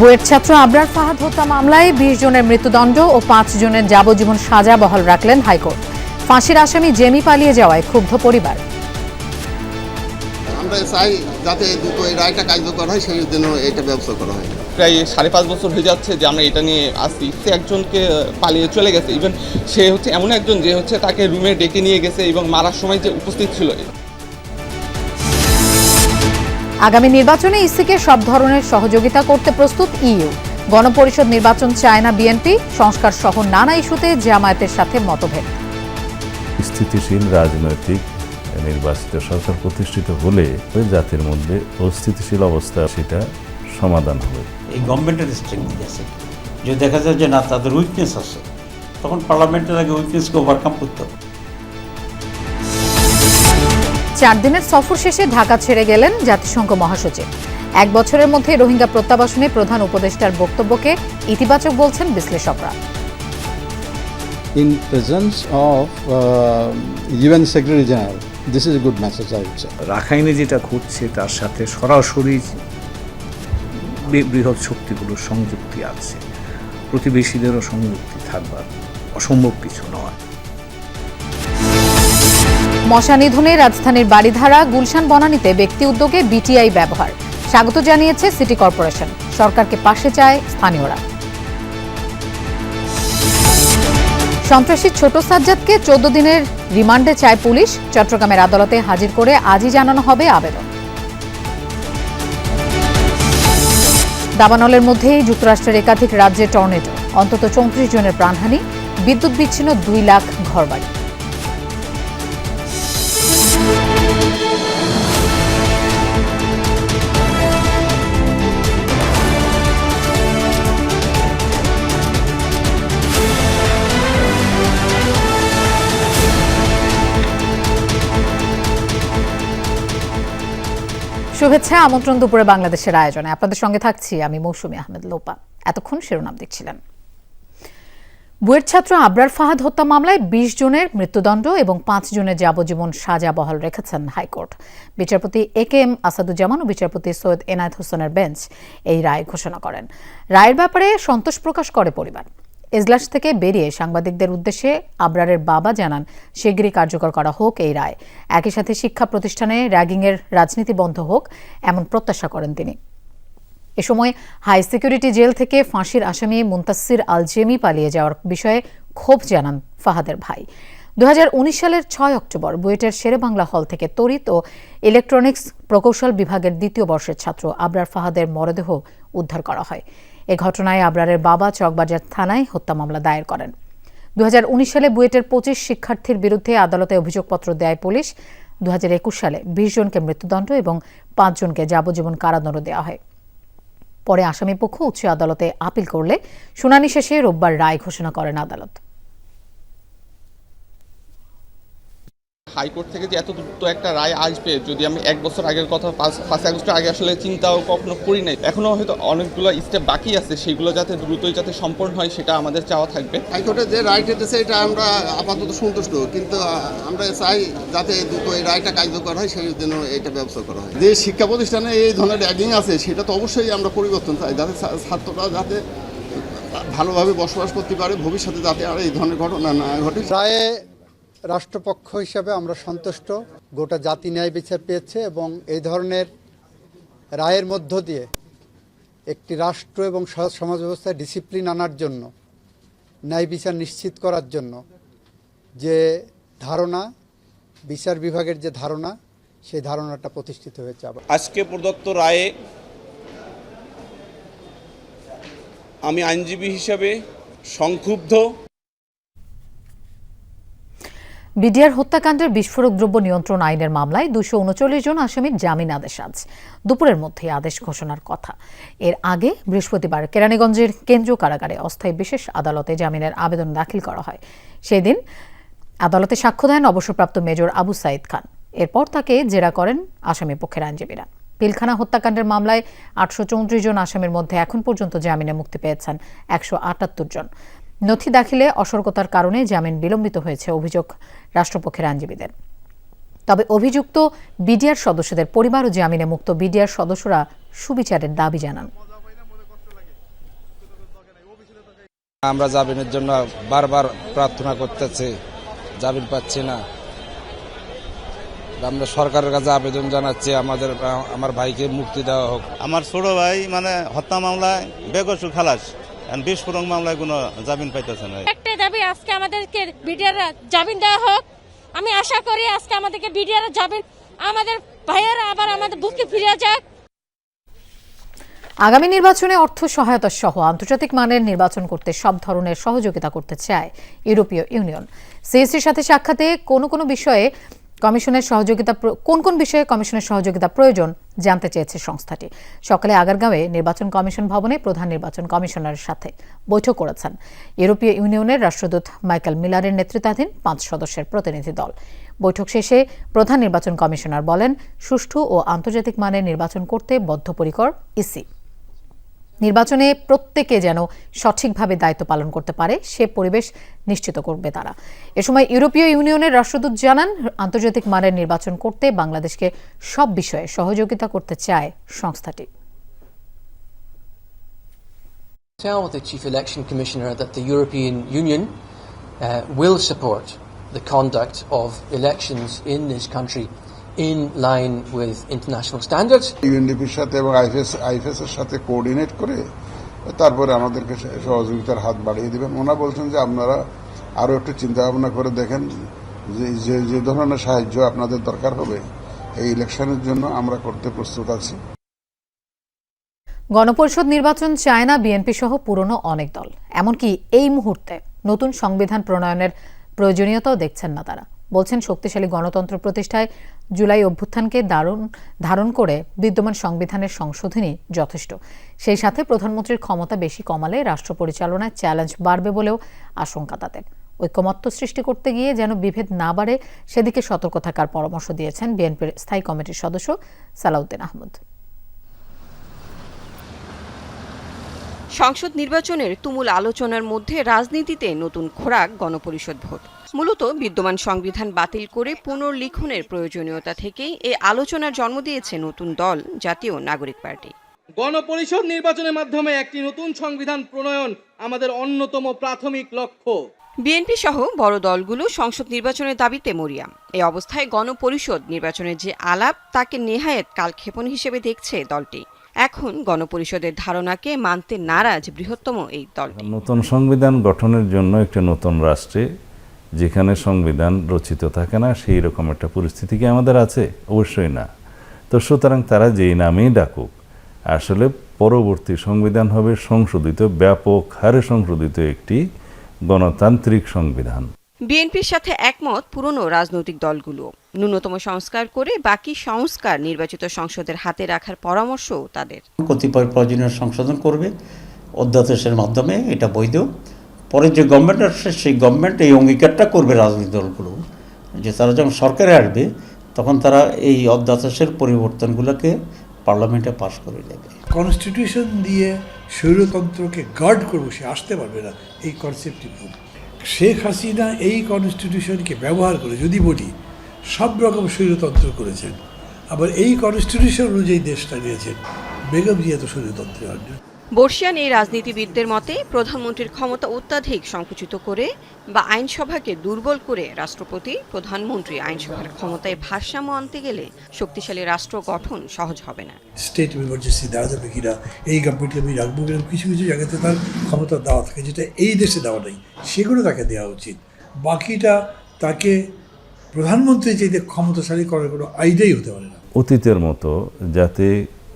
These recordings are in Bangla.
বুয়েট ছাত্র আবরার ফাহাদ হত্যা মামলায় ২০ জনের মৃত্যুদণ্ড ও ৫ জনের যাবজ্জীবন সাজা বহাল রাখলেন হাইকোর্ট। ফাঁসির আসামি জেমি পালিয়ে যাওয়ায় ক্ষুব্ধ পরিবার। আমরা চাই যাতে দ্রুত এই রায়টা কার্যকর হয়, সেই জন্য এটা ব্যবস্থা করা হয়। প্রায় ৫.৫ বছর হয়ে যাচ্ছে যে আমরা এটা নিয়ে আসছি। সে একজনকে পালিয়ে চলে গেছে, ইভেন সে হচ্ছে এমন একজন যে হচ্ছে তাকে রুমে ডেকে নিয়ে গেছে এবং মারার সময় যে উপস্থিত ছিল। আগামী নির্বাচনে ইসিকে সব ধরনের সহযোগিতা করতে প্রস্তুত ইইউ। গণপরিষদ নির্বাচন চায় না বিএনপি, সংস্কার সহ নানা ইস্যুতে জামায়াতের সাথে মতভেদ। স্থিতিশীল রাজনৈতিক নির্বাচিত সরকার প্রতিষ্ঠিত হলে জাতির মধ্যে অস্থিতিশীল অবস্থা সেটা সমাধান হবে। এই গভর্নমেন্টের স্ট্রেংথ আছে, যদি দেখা যায় যে না তাদের উইকনেস আছে, তখন পার্লামেন্টের আগে উইকনেসকে ওভারকাম করতে হবে। 4 দিনের সফর শেষে ঢাকা ছেড়ে গেলেন জাতিসংঘ মহাসচিব। 1 বছরের মধ্যে রোহিঙ্গা প্রত্যাবাসনে প্রধান উপদেষ্টার বক্তব্যকে ইতিবাচক বলছেন বিশ্লেষকরা। In presence of UN Secretary General, this is a good message, I would say. রাখাইনে যেটা ঘটছে তার সাথে সরাসরি বৃহৎ শক্তিগুলোর সংযুক্তি আছে, প্রতিবেশীদেরও সংযুক্তি থাকবার অসম্ভব কিছু নয়। মশা নিধনে রাজধানীর বাড়িধারা গুলশান বনানীতে ব্যক্তি উদ্যোগে বিটিআই ব্যবহার স্বাগত জানিয়েছে সিটি কর্পোরেশন। সরকারকে পাশে চায় স্থানীয়রা। সন্ত্রাসী ছোট সাজ্জাদকে 14 দিনের রিমান্ডে চায় পুলিশ। চট্টগ্রামের আদালতে হাজির করে আজই জানানো হবে আবেদন। দাবানলের মধ্যেই যুক্তরাষ্ট্রের একাধিক রাজ্যে টর্নেডো, অন্তত 34 জনের প্রাণহানি, বিদ্যুৎ বিচ্ছিন্ন 2 লাখ ঘরবাড়ি। শুভেচ্ছা, আমন্ত্রণ দুপুরে বাংলাদেশের আয়োজনে। আপনাদের সঙ্গে থাকছি আমি মৌসুমী আহমেদ লোপা। এতক্ষণ শিরোনাম দেখছিলেন। বুয়েট ছাত্র আবরার ফাহাদ হত্যা মামলায় 20 জনের মৃত্যুদণ্ড এবং 5 জনের যাবজ্জীবন সাজা বহাল রেখেছেন হাইকোর্ট। বিচারপতি একেএম আসাদুজ্জামান ও বিচারপতি সৈয়দ এনায়েত হোসেনের বেঞ্চ এই রায় ঘোষণা করেন। রায়ের ব্যাপারে সন্তোষ প্রকাশ করে পরিবার। এজলাস থেকে বেরিয়ে সাংবাদিকদের উদ্দেশ্যে আবরারের বাবা জানান, শিগগিরই কার্যকর করা হোক এই রায়। একই সাথে শিক্ষা প্রতিষ্ঠানে র্যাগিংয়ের রাজনীতি বন্ধ হোক, এমন প্রত্যাশা করেন তিনি। এ সময় হাই সিকিউরিটি জেল থেকে ফাঁসির আসামি মুনতাসির আল জেমি পালিয়ে যাওয়ার বিষয়ে ক্ষোভ জানান ফাহাদের ভাই। 2019 সালের 6 অক্টোবর বুয়েটের শেরেবাংলা হল থেকে তড়িৎ ও ইলেকট্রনিক্স প্রকৌশল বিভাগের 2য় বর্ষের ছাত্র আবরার ফাহাদের মরদেহ উদ্ধার করা হয়। এ ঘটনায় আবরারের বাবা চকবাজার থানায় হত্যা মামলা দায়ের করেন। 2019 সালে বুয়েটের 25 শিক্ষার্থীর বিরুদ্ধে আদালতে অভিযোগপত্র দেয় পুলিশ। 2021 সালে 20 জনকে মৃত্যুদণ্ড এবং 5 জনকে যাবজ্জীবন কারাদণ্ড দেওয়া হয়। পরে আসামিপক্ষ উচ্চ আদালতে আপিল করলে শুনানি শেষে রোববার রায় ঘোষণা করেন আদালত। হাইকোর্ট থেকে যে এত দ্রুত একটা রায় আসবে, যদি আমি 1 বছর আগের কথা 5 আগস্টের আগে আসলে চিন্তাও কখনো করি নাই। এখনো হয়তো অনেকগুলো স্টেপ বাকি আছে, সেগুলো যাতে দ্রুতই যাতে সম্পন্ন হয় সেটা আমাদের চাওয়া থাকবে। হাইকোর্টের যে রায়টা দিয়েছে এটা আমরা আপাতত সন্তুষ্ট, কিন্তু আমরা চাই যাতে দ্রুত এই রায়টা কার্যকর হয়, সেই জন্য এটা ব্যবস্থা করা হয়। যে শিক্ষা প্রতিষ্ঠানে এই ধরনের র্যাগিং আছে সেটা তো অবশ্যই আমরা পরিবর্তন চাই, যাতে ছাত্ররা যাতে ভালোভাবে বসবাস করতে পারে, ভবিষ্যতে যাতে আর এই ধরনের ঘটনা না ঘটে। রায়ে রাষ্ট্রপক্ষ হিসাবে আমরা সন্তুষ্ট। গোটা জাতি ন্যায় বিচার পেয়েছে এবং এই ধরনের রায়ের মধ্য দিয়ে একটি রাষ্ট্র এবং সমাজ ব্যবস্থায় ডিসিপ্লিন আনার জন্য, ন্যায় বিচার নিশ্চিত করার জন্য যে ধারণা, বিচার বিভাগের যে ধারণা, সেই ধারণাটা প্রতিষ্ঠিত হয়েছে। আজকে প্রদত্ত রায়ে আমি আইনজীবী হিসাবে সংক্ষুব্ধ। বিডিআর হত্যাকাণ্ডের বিস্ফোরক দ্রব্য নিয়ন্ত্রণ আইনের মামলায় 239 জন আসামির জামিন আদেশ আজ দুপুরের মধ্যে আদেশ ঘোষণার কথা। এর আগে বৃহস্পতিবার কেরানীগঞ্জের কেন্দ্রীয় কারাগারে অস্থায়ী বিশেষ আদালতে জামিনের আবেদন দাখিল করা হয়। সেই দিন আদালতে সাক্ষ্য দেন অবসরপ্রাপ্ত মেজর আবু সাইদ খান। এরপর তাকে জেরা করেন আসামি পক্ষের আইনজীবীরা। পিলখানা হত্যাকাণ্ডের মামলায় 834 জন আসামির মধ্যে এখন পর্যন্ত জামিনে মুক্তি পেয়েছেন 178 জন। নথি দাখিলে অসর্গতার কারণে জামিন বিলম্বিত হয়েছে অভিযোগ রাষ্ট্রপক্ষের আইনজীবীদের। তবে অভিযুক্ত বিডিআর সদস্যদের পরিবার ও জামিনে মুক্ত বিডিআর সদস্যরা সুবিচারের দাবি জানান। আমরা জামিনের জন্য বারবার প্রার্থনা করতেছি, জামিন পাচ্ছি না। আমরা সরকারের কাছে আবেদন জানাচ্ছি আমার ভাইকে মুক্তি দেওয়া হোক। আমার ছোট ভাই হত্যা মামলায় বেকসুর খালাস, বিস্ফোরক মামলায় কোনো জামিন পাইতেছে না। একটাই দাবি, আজকে আমাদেরকে বিডিআর জামিন দেওয়া হোক। আমি আশা করি আজকে আমাদেরকে বিডিআর জামিন, আমাদের ভাইয়েরা আবার আমাদের বুকে ফিরে যাক। আগামী নির্বাচনে অর্থ সহায়তা সহ আন্তর্জাতিক মানের নির্বাচন করতে সব ধরনের সহযোগিতা করতে চায় ইউরোপীয় ইউনিয়ন। সিএসির সাথে সাক্ষাতে কোন কোন বিষয়ে কমিশনের সহযোগিতা প্রয়োজন জানতে চেয়েছে সংস্থাটি। সকালে আগারগাঁওয়ে নির্বাচন কমিশন ভবনে প্রধান নির্বাচন কমিশনারের সাথে বৈঠক করেছেন ইউরোপীয় ইউনিয়নের রাষ্ট্রদূত মাইকেল মিলারের নেতৃত্বাধীন 5 সদস্যের প্রতিনিধি দল। বৈঠক শেষে প্রধান নির্বাচন কমিশনার বলেন, সুষ্ঠু ও আন্তর্জাতিক মানের নির্বাচন করতে বদ্ধপরিকর ইসি। নির্বাচনে প্রত্যেকে যেন সঠিকভাবে দায়িত্ব পালন করতে পারে সে পরিবেশ নিশ্চিত করবে তারা। এ সময় ইউরোপীয় ইউনিয়নের রাষ্ট্রদূত জানান, আন্তর্জাতিক মানের নির্বাচন করতে বাংলাদেশকে সব বিষয়ে সহযোগিতা করতে চায় সংস্থাটি। Tell the Chief Election Commissioner that the European Union will support the conduct of elections in this country in line with international standards. ইউএনডিপির সাথে এবং আইএফএস এর সাথে কোঅর্ডিনেট করে তারপরে আমাদেরকে সহযোগিতার হাত বাড়িয়ে দিবেন। ওনারা বলছেন যে আপনারা আরো একটু চিন্তা ভাবনা করে দেখেন যে ধরনের সাহায্য আপনাদের দরকার হবে এই ইলেকশনের জন্য আমরা করতে প্রস্তুত আছি। গণপরিষদ নির্বাচন চায় না বিএনপি সহ পুরনো অনেক দল। এমনকি এই মুহূর্তে নতুন সংবিধান প্রণয়নের প্রয়োজনীয়তাও দেখছেন না তারা। বলছেন, শক্তিশালী গণতন্ত্র প্রতিষ্ঠায় জুলাই অভ্যুত্থানকে ধারণ করে বিদ্যমান সংবিধানের সংশোধনী যথেষ্ট। সেই সাথে প্রধানমন্ত্রীর ক্ষমতা বেশি কমালে রাষ্ট্র পরিচালনায় চ্যালেঞ্জ বাড়বে বলেও আশঙ্কা তাদের। ঐকমত্য সৃষ্টি করতে গিয়ে যেন বিভেদ না বাড়ে সেদিকে সতর্ক থাকার পরামর্শ দিয়েছেন বিএনপির স্থায়ী কমিটির সদস্য সালাউদ্দিন আহমদ। সংসদ নির্বাচনের তুমুল আলোচনার মধ্যে রাজনীতিতে নতুন খোরাক গণপরিষদ ভোট। মূলত বিদ্যমান সংবিধান বাতিল করে পুনর্লিখনের প্রয়োজনীয়তা থেকেই এই আলোচনার জন্ম দিয়েছে নতুন দল জাতীয় নাগরিক পার্টি। গণপরিষদ নির্বাচনের মাধ্যমে একটি নতুন সংবিধান প্রণয়ন আমাদের অন্যতম প্রাথমিক লক্ষ্য। বিএনপি সহ বড় দলগুলো সংসদ নির্বাচনের দাবিতে মরিয়া। এই অবস্থায় গণপরিষদ নির্বাচনের যে আলাপ তাকে নেহায়েত কালক্ষেপণ হিসেবে দেখছে দলটি। এখন গণপরিষদের ধারণাকে মানতে নারাজ বৃহত্তম এই দলটি। নতুন সংবিধান গঠনের জন্য একটা নতুন রাষ্ট্রে যেখানে সংবিধান রচিত থাকে না সেই রকম একটা পরিস্থিতি কি আমাদের আছে? অবশ্যই না। তো সুতরাং তারা যেই নামেই ডাকুক, আসলে পরবর্তী সংবিধান হবে সংশোধিত, ব্যাপক হারে সংশোধিত একটি গণতান্ত্রিক সংবিধান। বিএনপির সাথে একমত পুরনো রাজনৈতিক দলগুলো। ন্যূনতম সংস্কার করে বাকি সংস্কার নির্বাচিত সংসদের হাতে রাখার পরামর্শ তাদের। কতিপয় প্রয়োজনীয় সংশোধন করবে অধ্যাদেশের মাধ্যমে, এটা বৈধ। পরে যে গভর্নমেন্ট আসছে সেই গভর্নমেন্ট এই অঙ্গীকারটা করবে রাজনৈতিক দলগুলো যে তারা যখন সরকারে আসবে তখন তারা এই অধ্যাদেশের পরিবর্তনগুলোকে পার্লামেন্টে পাশ করে দেবে। কনস্টিটিউশন দিয়ে স্বৈরতন্ত্রকে গার্ড করবো সে আসতে পারবে না, এই কনসেপ্টটি ভুল। শেখ হাসিনা এই কনস্টিটিউশনকে ব্যবহার করে যদি বলি সব রকম স্বৈরতন্ত্র করেছেন, আবার এই কনস্টিটিউশন অনুযায়ী দেশটা নিয়েছেন। বেগম জিয়া তো স্বৈরতন্ত্র হন না। বর্ষিয়ান এই রাজনীতিবিদদের মতে প্রধানমন্ত্রীর ক্ষমতা অত্যাধিক সংকুচিত করে বা আইনসভাকে দুর্বল করে রাষ্ট্রপতি, প্রধানমন্ত্রী আইনসভার ক্ষমতায় ভারসাম্য আনতে গেলে শক্তিশালী রাষ্ট্র গঠন সহজ হবে না। স্টেট অফ ইমার্জেন্সি দেওয়া যাবে কিনা, এই গভর্নমেন্টকে আমি রাখবো কিনা, কিছু কিছু জায়গাতে তার ক্ষমতা দেওয়া থাকে যেটা এই দেশে দেওয়া নেই, সেগুলো তাকে দেওয়া উচিত। বাকিটা তাকে প্রধানমন্ত্রী যেতে ক্ষমতাশালী করার কোনো আইডিয়াই হতে পারে না। অতীতের মতো যাতে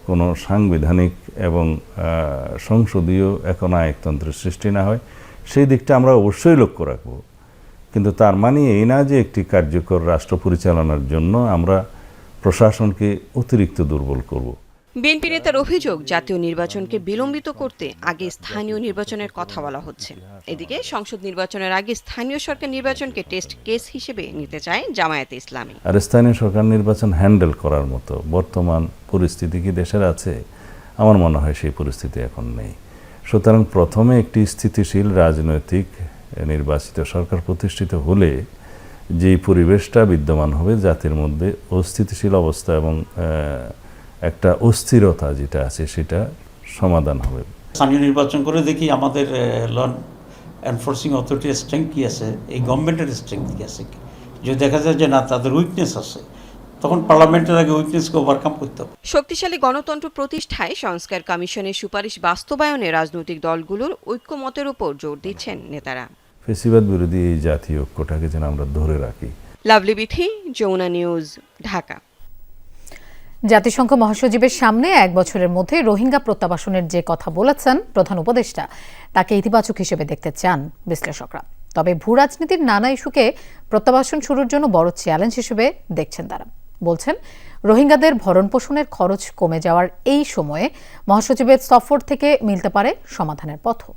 কোনো সাংবিধানিক এবং সংসদীয় এখন আয়কতন্ত্রের সৃষ্টি না হয় সেই দিকটা আমরা অবশ্যই লক্ষ্য রাখব। কিন্তু তার মানে এই না যে একটি কার্যকর রাষ্ট্র পরিচালনার জন্য আমরা প্রশাসনকে অতিরিক্ত দুর্বল করব। বিএনপি নেতার অভিযোগ, জাতীয় নির্বাচনকে বিলম্বিত করতে আগে স্থানীয় নির্বাচনের কথা বলা হচ্ছে। এদিকে সংসদ নির্বাচনের আগে স্থানীয় সরকার নির্বাচনকে টেস্ট কেস হিসেবে নিতে চায় জামায়াতে ইসলামী। আর স্থানীয় সরকার নির্বাচন হ্যান্ডেল করার মতো বর্তমান পরিস্থিতি কি দেশের আছে? আমার মনে হয় সেই পরিস্থিতি এখন নেই। সুতরাং প্রথমে একটি স্থিতিশীল রাজনৈতিক নির্বাচিত সরকার প্রতিষ্ঠিত হলে যেই পরিবেশটা বিদ্যমান হবে জাতির মধ্যে অস্থিতিশীল অবস্থা এবং একটা অস্থিরতা যেটা আছে সেটা সমাধান হবে। স্থানীয় নির্বাচন করে দেখি আমাদের এনফোর্সিং অথরিটির স্ট্রেংথ কী আছে, এই গভর্নমেন্টের স্ট্রেংথ কী আছে। যদি দেখা যায় যে না তাদের উইকনেস আছে, তখন পার্লামেন্টের আগে উইকনেসকে ওভারকাম করতে হবে। শক্তিশালী গণতন্ত্র প্রতিষ্ঠায় সংস্কার কমিশনের সুপারিশ বাস্তবায়নে রাজনৈতিক দলগুলোর ঐক্যমতের উপর জোর দিচ্ছেন নেতারা। ফেসিবাদ বিরোধী এই জাতীয় ঐক্যটাকে যেন আমরা ধরে রাখি। লাভলি বিথি, যমুনা নিউজ, ঢাকা। জাতিসংঘ মহাসচিবের সামনে 1 বছরের মধ্যে রোহিঙ্গা প্রত্যাবাসনের যে কথা বলেছেন প্রধান উপদেষ্টা, তাকে ইতিবাচক হিসেবে দেখতে চান বিশ্লেষকরা। তবে ভূ রাজনীতির নানা ইস্যুকে প্রত্যাবাসন শুরুর জন্য বড় চ্যালেঞ্জ হিসেবে দেখছেন তারা। বলছেন, রোহিঙ্গাদের ভরণ পোষণের খরচ কমে যাওয়ার এই সময়ে মহাসচিবের সফর থেকে মিলতে পারে সমাধানের পথও।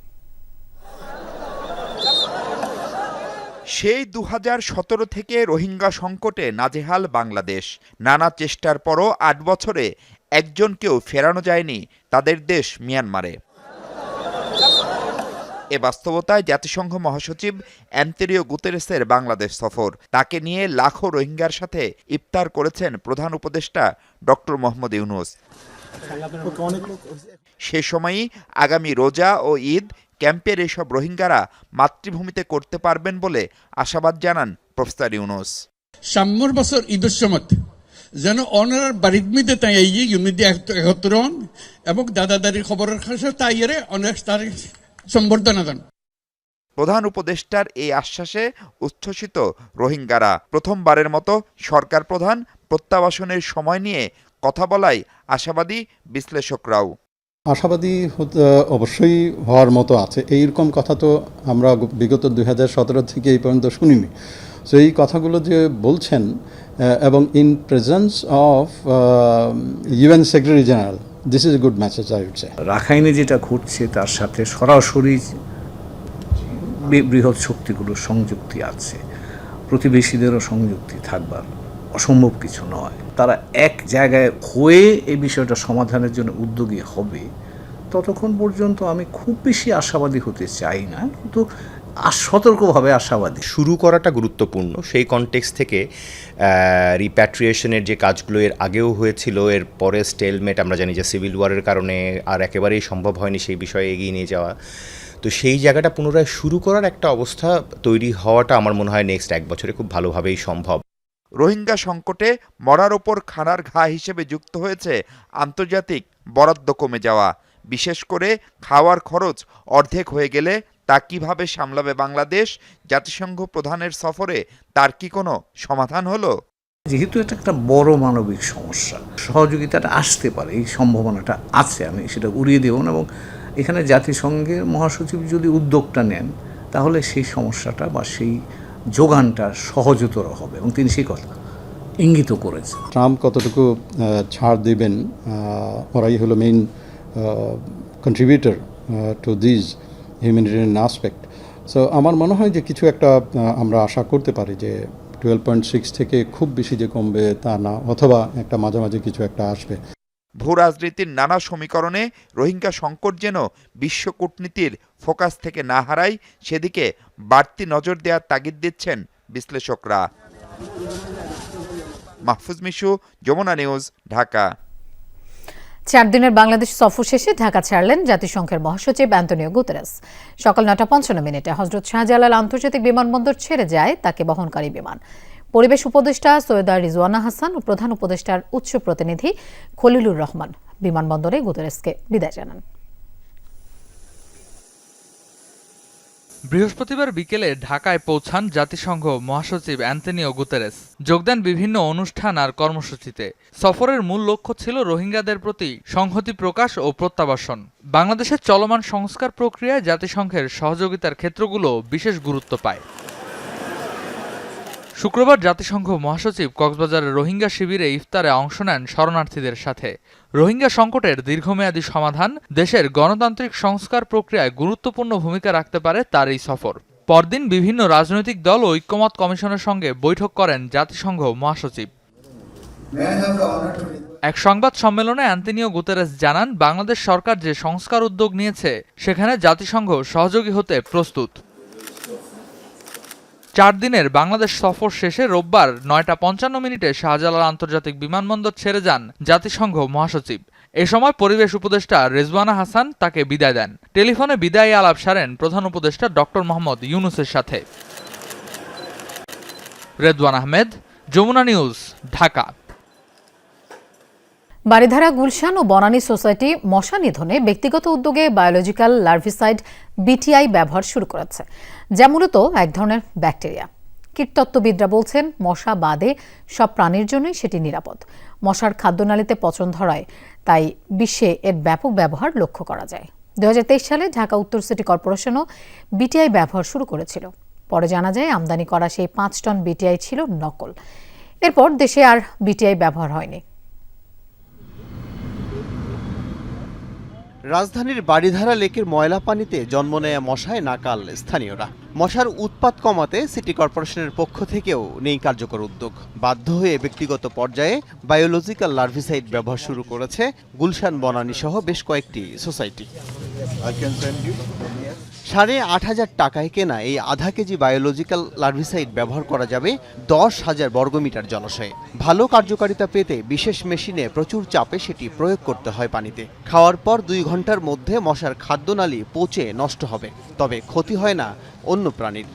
সেই 2017 থেকে রোহিঙ্গা সংকটে নাজেহাল বাংলাদেশ। নানা চেষ্টার পরও 8 বছরে একজনকেও ফেরানো যায়নি তাদের দেশ মিয়ানমারে। এ বাস্তবতায় জাতিসংঘ মহাসচিব অ্যান্তোনিও গুতেরেসের বাংলাদেশ সফর। তাকে নিয়ে লাখো রোহিঙ্গার সাথে ইফতার করেছেন প্রধান উপদেষ্টা ডক্টর মোহাম্মদ ইউনূস। সে সময়ই আগামী রোজা ও ঈদ ক্যাম্পের এসব রোহিঙ্গারা মাতৃভূমিতে করতে পারবেন বলে আশাবাদ জানান প্রফেসর ইউনূস। সামনের বছর ঈদের সময় যেন অনার বাড়ির মধ্যে তাই এই ইউনিটি একত্র হন এবং দাদাদারির খবরের কাছে তাইরে অনেক তার সম্বর্ধনা দেন। প্রধান উপদেষ্টার এই আশ্বাসে উচ্ছ্বসিত রোহিঙ্গারা। প্রথমবারের মতো সরকার প্রধান প্রত্যাবাসনের সময় নিয়ে কথা বলায় আশাবাদী বিশ্লেষকরাও। আশাবাদী অবশ্যই হওয়ার মতো আছে। এইরকম কথা তো আমরা বিগত 2017 থেকে এই পর্যন্ত শুনিনি। সো এই কথাগুলো যে বলছেন এবং in presence of UN secretary general, this is a good message I would say. রাখাইনে যেটা ঘটছে তার সাথে সরাসরি বৃহৎ শক্তিগুলোর সংযুক্তি আছে, প্রতিবেশীদেরও সংযুক্তি থাকবার অসম্ভব কিছু নয়। তারা এক জায়গায় হয়ে এই বিষয়টা সমাধানের জন্য উদ্যোগী হবে, ততক্ষণ পর্যন্ত আমি খুব বেশি আশাবাদী হতে চাই না, কিন্তু সতর্কভাবে আশাবাদী। শুরু করাটা গুরুত্বপূর্ণ। সেই কনটেক্সট থেকে রিপ্যাট্রিয়েশনের যে কাজগুলো এর আগেও হয়েছিল, এর পরে স্টেলমেট আমরা জানি যে সিভিল ওয়ারের কারণে আর একেবারেই সম্ভব হয়নি সেই বিষয়ে এগিয়ে নিয়ে যাওয়া। তো সেই জায়গাটা পুনরায় শুরু করার একটা অবস্থা তৈরি হওয়াটা আমার মনে হয় নেক্সট 1 বছরে খুব ভালোভাবেই সম্ভব। রোহিঙ্গা সংকটে মরার ওপর খানার ঘা হিসেবে যুক্ত হয়েছে আন্তর্জাতিক বরাদ্দ কমে যাওয়া। বিশেষ করে খাওয়ার খরচ অর্ধেক হয়ে গেলে তা কিভাবে সামলাবে বাংলাদেশ? জাতিসংঘ প্রধানের সফরে তার কি কোনো সমাধান হলো? যেহেতু এটা একটা বড় মানবিক সমস্যা, সহযোগিতাটা আসতে পারে, এই সম্ভাবনাটা আছে, আমি সেটা উড়িয়ে দেব না। এবং এখানে জাতিসংঘের মহাসচিব যদি উদ্যোগটা নেন, তাহলে সেই সমস্যাটা বা সেই যোগানটা সহজতর হবে, এবং তিনি সেই কথা ইঙ্গিত করেছেন। ট্রাম্প কতটুকু ছাড় দেবেন, ওরাই হলো main contributor to this humanitarian aspect. So আমার মনে হয় যে কিছু একটা আমরা আশা করতে পারি যে 12.6 থেকে খুব বেশি যে কমবে তা না, অথবা একটা মাঝামাঝি কিছু একটা আসবে। ভূ রাজনীতির নানা সমীকরণে রোহিঙ্গা সংকট যেন বিশ্ব কূটনীতির ফোকাস থেকে না হারায়, সেদিকে বাড়তি নজর দেওয়ার তাগিদ দিচ্ছেন বিশ্লেষকরা। মাহফুজ মিশু, যমুনা নিউজ, ঢাকা। 4 দিনের বাংলাদেশ সফর শেষে ঢাকা ছাড়লেন জাতিসংঘের মহাসচিব অ্যান্তোনিও গুতেরেস। সকাল 9:55 হযরত শাহজালাল আন্তর্জাতিক বিমানবন্দর ছেড়ে যায় তাকে বহনকারী বিমান। পরিবেশ উপদেষ্টা সৈয়দা রিজওয়ানা হাসান ও প্রধান উপদেষ্টার উচ্চ প্রতিনিধি খলিলুর রহমান বিমানবন্দরে গুতেরেসকে বিদায় জানান। বৃহস্পতিবার বিকেলে ঢাকায় পৌঁছান জাতিসংঘ মহাসচিব অ্যান্তোনিও গুতেরেস। যোগ দেন বিভিন্ন অনুষ্ঠান আর কর্মসূচিতে। সফরের মূল লক্ষ্য ছিল রোহিঙ্গাদের প্রতি সংহতি প্রকাশ ও প্রত্যাবাসন। বাংলাদেশের চলমান সংস্কার প্রক্রিয়ায় জাতিসংঘের সহযোগিতার ক্ষেত্রগুলো বিশেষ গুরুত্ব পায়। শুক্রবার জাতিসংঘ মহাসচিব কক্সবাজারের রোহিঙ্গা শিবিরে ইফতারে অংশ নেন শরণার্থীদের সাথে। রোহিঙ্গা সংকটের দীর্ঘমেয়াদী সমাধান দেশের গণতান্ত্রিক সংস্কার প্রক্রিয়ায় গুরুত্বপূর্ণ ভূমিকা রাখতে পারে তার এই সফর। পরদিন বিভিন্ন রাজনৈতিক দল ও ঐক্যমত কমিশনের সঙ্গে বৈঠক করেন জাতিসংঘ মহাসচিব। এক সংবাদ সম্মেলনে অ্যান্তোনিও গুতেরেস জানান, বাংলাদেশ সরকার যে সংস্কার উদ্যোগ নিয়েছে সেখানে জাতিসংঘ সহযোগী হতে প্রস্তুত। 4 দিনের বাংলাদেশ সফর শেষে রোববার 9:55 শাহজালাল আন্তর্জাতিক বিমানবন্দর ছেড়ে যান জাতিসংঘ মহাসচিব। এ সময় পরিবেশ উপদেষ্টা রেজওয়ানা হাসান তাকে বিদায় দেন। টেলিফোনে বিদায়ী আলাপ সারেন প্রধান উপদেষ্টা ডক্টর মোহাম্মদ ইউনূসের সাথে। রেদওয়ান আহমেদ, যমুনা নিউজ, ঢাকা। বারিধারা গুলশান ও বনানী সোসাইটি মশা নিধনে ব্যক্তিগত উদ্যোগে বায়োলজিক্যাল লার্ভিসাইড বিটিআই ব্যবহার শুরু করেছে, যা মূলত এক ধরনের ব্যাকটেরিয়া। কীটতত্ত্ববিদরা বলছেন মশা বাদে সব প্রাণীর জন্যই সেটি নিরাপদ। মশার খাদ্যনালীতে পচন ধরায় তাই বিশ্বে এর ব্যাপক ব্যবহার লক্ষ্য করা যায়। 2023 সালে ঢাকা উত্তর সিটি কর্পোরেশনও বিটিআই ব্যবহার শুরু করেছিল। পরে জানা যায় আমদানি করা সেই 5 টন বিটিআই ছিল নকল। এরপর দেশে আর বিটিআই ব্যবহার হয়নি। রাজধানীর বারিধারা লেকের ময়লা পানিতে জন্ম নেয়া মশায় নাকাল স্থানীয়রা। মশার উৎপাত কমাতে সিটি কর্পোরেশনের পক্ষ থেকেও নেই কার্যকর উদ্যোগ। বাধ্য হয়ে ব্যক্তিগত পর্যায়ে বায়োলজিক্যাল লার্ভিসাইড ব্যবহার শুরু করেছে গুলশান, বনানী সহ বেশ কয়েকটি সোসাইটি। 8,500 টাকায় কেনা এই আধা কেজি বায়োলজিক্যাল লার্ভিসাইড ব্যবহার করা যাবে 10,000 বর্গমিটার জলাশয়ে। ভালো কার্যকারিতা পেতে বিশেষ মেশিনে প্রচুর চাপে সেটি প্রয়োগ করতে হয় পানিতে। খাওয়ার পর 2 ঘন্টার মধ্যে মশার খাদ্যনালী পচে নষ্ট হবে, তবে ক্ষতি হয় না অন্য প্রাণীর।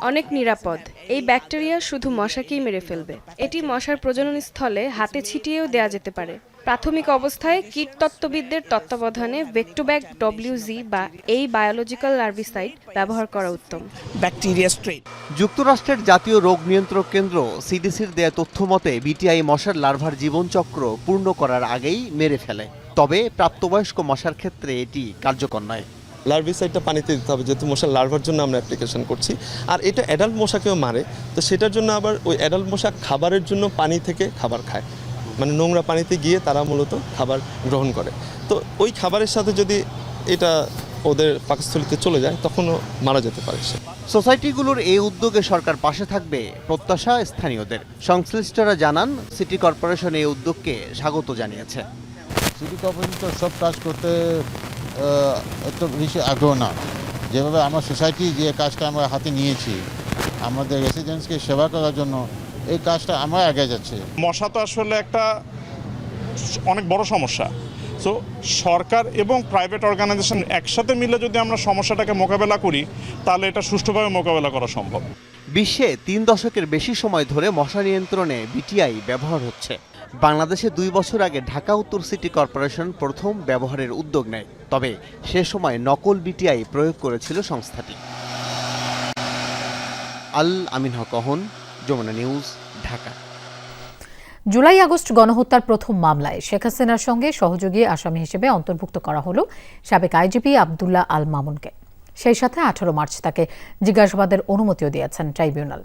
অনেক নিরাপদ। এই ব্যাকটেরিয়া শুধু মশাকেই মেরে ফেলবে। এটি মশার প্রজনন স্থলে হাতে ছিটিয়েও দেয়া যেতে পারে। প্রাথমিক অবস্থায় কীটতত্ত্ববিদদের তত্ত্বাবধানে ভেক্টোব্যাক WZ বা এই বায়োলজিক্যাল লার্ভিসাইড ব্যবহার করা উত্তম। যুক্তরাষ্ট্রের জাতীয় রোগ নিয়ন্ত্রক কেন্দ্র সিডিসির দেয়া তথ্য মতে বিটিআই মশার লার্ভার জীবনচক্র পূর্ণ করার আগেই মেরে ফেলে। তবে প্রাপ্তবয়স্ক মশার ক্ষেত্রে এটি কার্যকর নয়। লার্ভিসাইডটা পানিতে দিতে হবে, যেহেতু মশার লার্ভার জন্য আমরা অ্যাপ্লিকেশন করছি। আর এটা অ্যাডাল্ট মশাকেও মারে, তো সেটার জন্য আবার ওই অ্যাডাল্ট মশা খাবারের জন্য পানি থেকে খাবার খায়, মানে নোংরা পানিতে গিয়ে তারা মূলত খাবার গ্রহণ করে। তো ওই খাবারের সাথে যদি এটা ওদের পাকস্থলীতে চলে যায় তখনও মারা যেতে পারে সে। সোসাইটিগুলোর এই উদ্যোগে সরকার পাশে থাকবে প্রত্যাশা স্থানীয়দের। সংশ্লিষ্টরা জানান সিটি কর্পোরেশন এই উদ্যোগকে স্বাগত জানিয়েছে। সিটি কর্পোরেশন তো সব কাজ করতে এত বেশি আগ্রহ না, যেভাবে আমার সোসাইটি যে কাজটা আমরা হাতে নিয়েছি আমাদের রেসিডেন্টসকে সেবা করার জন্য, এই কাজটা আমরা আগে যাচ্ছে। মশা তো আসলে একটা অনেক বড় সমস্যা। সো সরকার এবং প্রাইভেট অর্গানাইজেশন একসাথে মিলে যদি আমরা সমস্যাটাকে মোকাবেলা করি তাহলে এটা সুষ্ঠুভাবে মোকাবেলা করা সম্ভব। বিশ্বে 3 দশকের বেশি সময় ধরে মশা নিয়ন্ত্রণে বিটিআই ব্যবহার হচ্ছে। বাংলাদেশে 2 বছর আগে ঢাকা উত্তর সিটি কর্পোরেশন প্রথম ব্যবহারের উদ্যোগ নেয়, তবে সে সময় নকল বিটিআই প্রয়োগ করেছিল সংস্থাটি। আল Amin Hoque Ohon, Jamuna news, Dhaka. July August গণহত্যার প্রথম মামলায় শেখ হাসিনার সঙ্গে সহযোগী আসামি হিসেবে অন্তর্ভুক্ত করা হলো সাবেক আইজিপি আব্দুল্লাহ আল মামুনকে। সেই সাথে 18 মার্চ তাকে জিজ্ঞাসাবাদের অনুমতিও দিয়েছেন ট্রাইব্যুনাল।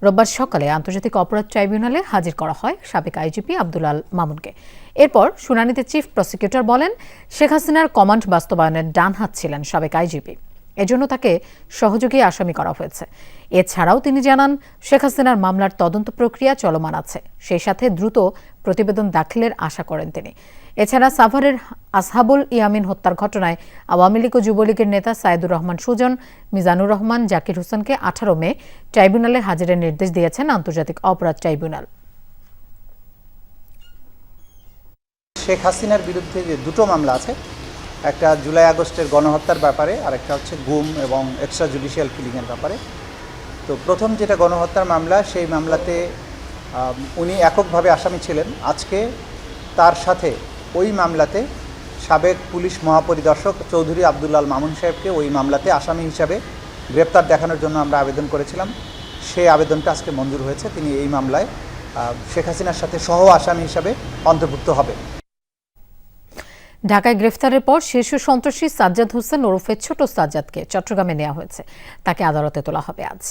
রোববার সকালে আন্তর্জাতিক অপরাধ ট্রাইব্যুনালে হাজির করা হয় সাবেক আইজিপি আব্দুল্লাহ আল মামুনকে। এরপর শুনানিতে চিফ প্রসিকিউটর বলেন, শেখ হাসিনার কমান্ড বাস্তবায়নের ডান হাত ছিলেন সাবেক আইজিপি, এজন্য তাকে সহযোগী আসামি করা হয়েছে। এছাড়াও তিনি জানান, শেখ হাসিনার মামলার তদন্ত প্রক্রিয়া চলমান আছে, সেই সাথে দ্রুত প্রতিবেদন দাখিলের আশা করেন তিনি। এছাড়া সাভারের আসহাবুল ইয়ামিন হত্যার ঘটনায় আওয়ামী লীগ ও যুবলীগের নেতা সাইদুর রহমান সুজন, মিজানুর রহমান, জাকির হোসেনকে 18 মে ট্রাইব্যুনালে হাজিরের নির্দেশ দিয়েছেন আন্তর্জাতিক অপরাধ ট্রাইব্যুনাল। শেখ হাসিনার বিরুদ্ধে যে 2টো মামলা আছে, একটা জুলাই আগস্টের গণহত্যার ব্যাপারে আর একটা হচ্ছে গুম এবং এক্সট্রা জুডিশিয়াল কিলিংয়ের ব্যাপারে। তো প্রথম যেটা গণহত্যার মামলা, সেই মামলাতে উনি এককভাবে আসামি ছিলেন। আজকে তার সাথে ওই মামলাতে সাবেক পুলিশ মহাপরিদর্শক চৌধুরী আব্দুল্লাহ আল মামুন সাহেবকে ওই মামলাতে আসামি হিসাবে গ্রেপ্তার দেখানোর জন্য আমরা আবেদন করেছিলাম। সেই আবেদনটা আজকে মঞ্জুর হয়েছে। তিনি এই মামলায় শেখ হাসিনার সাথে সহ আসামি হিসাবে অন্তর্ভুক্ত হবেন। ঢাকায় গ্রেফতারের পর শীর্ষ সন্ত্রাসী সাজ্জাদ হোসেন ওরফে ছোট সাজ্জাদকে চট্টগ্রামে নেওয়া হয়েছে। তাকে আদালতে তোলা হবে আজ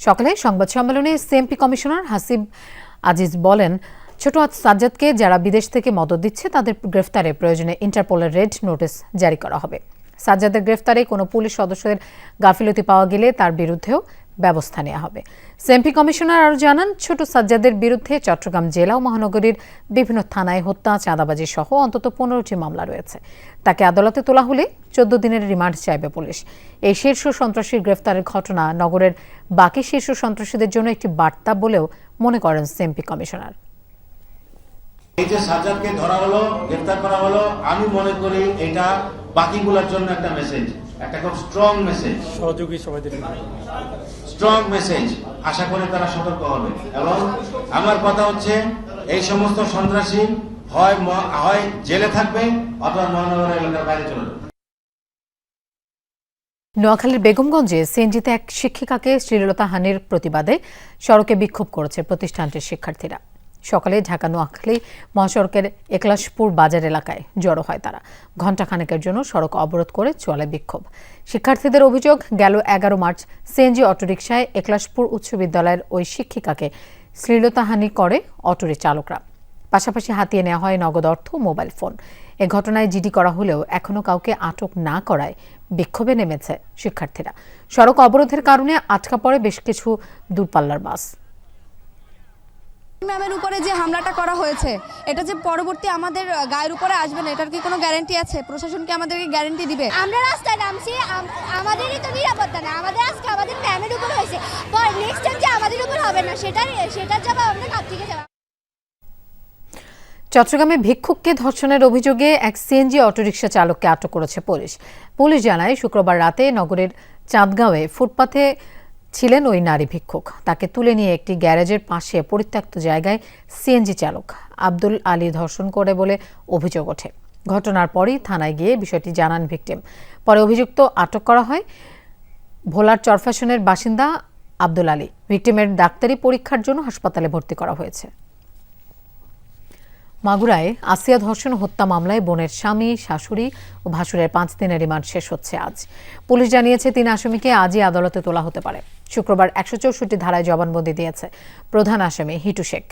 সকালে। সংবাদ সম্মেলনে সিএমপি কমিশনার হাসিব আজিজ বলেন, ছোট সাজ্জাদকে যারা বিদেশ থেকে মদত দিচ্ছে তাদের গ্রেফতারে প্রয়োজনে ইন্টারপোলের রেড নোটিশ জারি করা হবে। সাজ্জাদের গ্রেফতারে কোনো পুলিশ সদস্যের গাফিলতি পাওয়া গেলে তার বিরুদ্ধেও ব্যবস্থা নেওয়া হবে। সিএমপি কমিশনার আরও জানান, ছোট সাজ্জাদের বিরুদ্ধে চট্টগ্রাম জেলা ও মহানগরীর বিভিন্ন থানায় হত্যা, চাঁদাবাজি সহ অন্তত 15টি মামলা রয়েছে। তাকে আদালতে তোলা হলে 14 দিনের রিমান্ড চাইবে পুলিশ। এই শীর্ষ সন্ত্রাসীর গ্রেফতারের ঘটনা নগরের বাকি শীর্ষ সন্ত্রাসীদের জন্য একটি বার্তা বলেও মনে করেন সিএমপি কমিশনার। এই যে সাজ্জাদকে ধরা হলো, গ্রেফতার করা হলো, আমি মনে করি এটা বাকিগুলোর জন্য একটা মেসেজ, একটা খুব স্ট্রং মেসেজ, সহযোগী সবাইদের স্ট্রং মেসেজ। আশা করি তারা সতর্ক হবে। এবং আমার কথা হচ্ছে এই সমস্ত সন্ত্রাসী হয় জেলে থাকবে অথবা মহানগর এলাকার বাইরে চলে যাবে। নোয়াখালীর বেগমগঞ্জে সিএনজিতে এক শিক্ষিকাকে শ্লীলতাহানির প্রতিবাদে সড়কে বিক্ষোভ করেছে প্রতিষ্ঠানটির শিক্ষার্থীরা। সকালে ঢাকা নোয়াখালী মহাসড়কের একলাশপুর বাজার এলাকায় জড়ো হয় তারা। ঘণ্টাখানেকের জন্য সড়ক অবরোধ করে চলে বিক্ষোভ। শিক্ষার্থীদের অভিযোগ, গেল 11 মার্চ সিএনজি অটোরিকশায় একলাশপুর উচ্চ বিদ্যালয়ের ওই শিক্ষিকাকে শ্লীলতাহানি করে অটোর চালকরা। পাশাপাশি হাতিয়ে নেওয়া হয় নগদ অর্থ, মোবাইল ফোন। এ ঘটনায় জিডি করা হলেও এখনও কাউকে আটক না করায় বিক্ষোভে নেমেছে শিক্ষার্থীরা। সড়ক অবরোধের কারণে আটকা পড়ে বেশ কিছু দূরপাল্লার বাস। ম্যামের উপরে যে হামলাটা করা হয়েছে, এটা যে পরবর্তী আমাদের গায়ের উপরে আসবে না, এটার কি কোনো গ্যারান্টি আছে? প্রশাসন কি আমাদেরকে গ্যারান্টি দিবে? আমরা রাস্তায় নামছি, আমাদেরই তো নিরাপত্তা না। আমাদের আজকে আমাদের ম্যামের উপর হয়েছে, পর নেক্সট টাইম যে আমাদের উপর হবে না, সেটার জবাব আমরা কাছ থেকে যাবো। চট্টগ্রামে ভিক্ষুককে ধর্ষণের অভিযোগে এক সিএনজি অটোরিকশা চালককে আটক করেছে পুলিশ। পুলিশ জানায়, শুক্রবার রাতে নগরের চাঁদগাঁওয়ে ফুটপাথে ছিলেন ওই নারী ভিক্ষুক। তাকে তুলে নিয়ে একটি গ্যারেজের পাশে পরিত্যক্ত জায়গায় সিএনজি চালক আব্দুল আলী ধর্ষণ করে বলে অভিযোগ ওঠে। ঘটনার পরই থানায় গিয়ে বিষয়টি জানান ভিকটিম। পরে অভিযুক্ত আটক করা হয়। ভোলার চরফ্যাশনের বাসিন্দা আব্দুল আলী। ভিকটিমের ডাক্তারি পরীক্ষার জন্য হাসপাতালে ভর্তি করা হয়েছে। মাগুরায় আসিয়া ধর্ষণ হত্যা মামলায় বোনের স্বামী, শাশুড়ি ও ভাসুরের 5 দিনের রিমান্ড শেষ হচ্ছে আজ। পুলিশ জানিয়েছে 3 আসামিকে আজই আদালতে তোলা হতে পারে। শুক্রবার 164 ধারায় জবানবন্দি দিয়েছে প্রধান আসামি হিটু শেখ।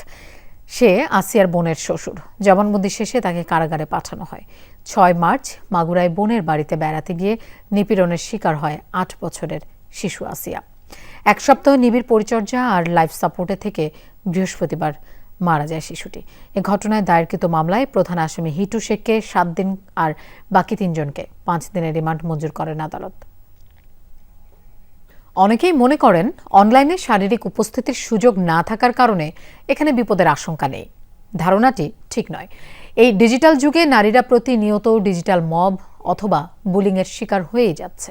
সে আসিয়ার বোনের শ্বশুর। জবানবন্দি শেষে তাকে কারাগারে পাঠানো হয়। 6 মার্চ মাগুরায় বোনের বাড়িতে বেড়াতে গিয়ে নিপীড়নের শিকার হয় 8 বছরের শিশু আসিয়া। 1 সপ্তাহ নিবিড় পরিচর্যা আর লাইফ সাপোর্টে থেকে বৃহস্পতিবার মারা যায় শিশুটি। এ ঘটনায় দায়েরকৃত মামলায় প্রধান আসামি হিটু শেখকে 7 দিন আর বাকি 3 জনকে 5 দিনের রিমান্ড মঞ্জুর করেন আদালত। অনেকেই মনে করেন অনলাইনে শারীরিক উপস্থিতির সুযোগ না থাকার কারণে এখানে বিপদের আশঙ্কা নেই। ধারণাটি ঠিক নয়। এই ডিজিটাল যুগে নারীরা প্রতিনিয়ত ডিজিটাল মব অথবা বুলিংয়ের শিকার হয়েই যাচ্ছে।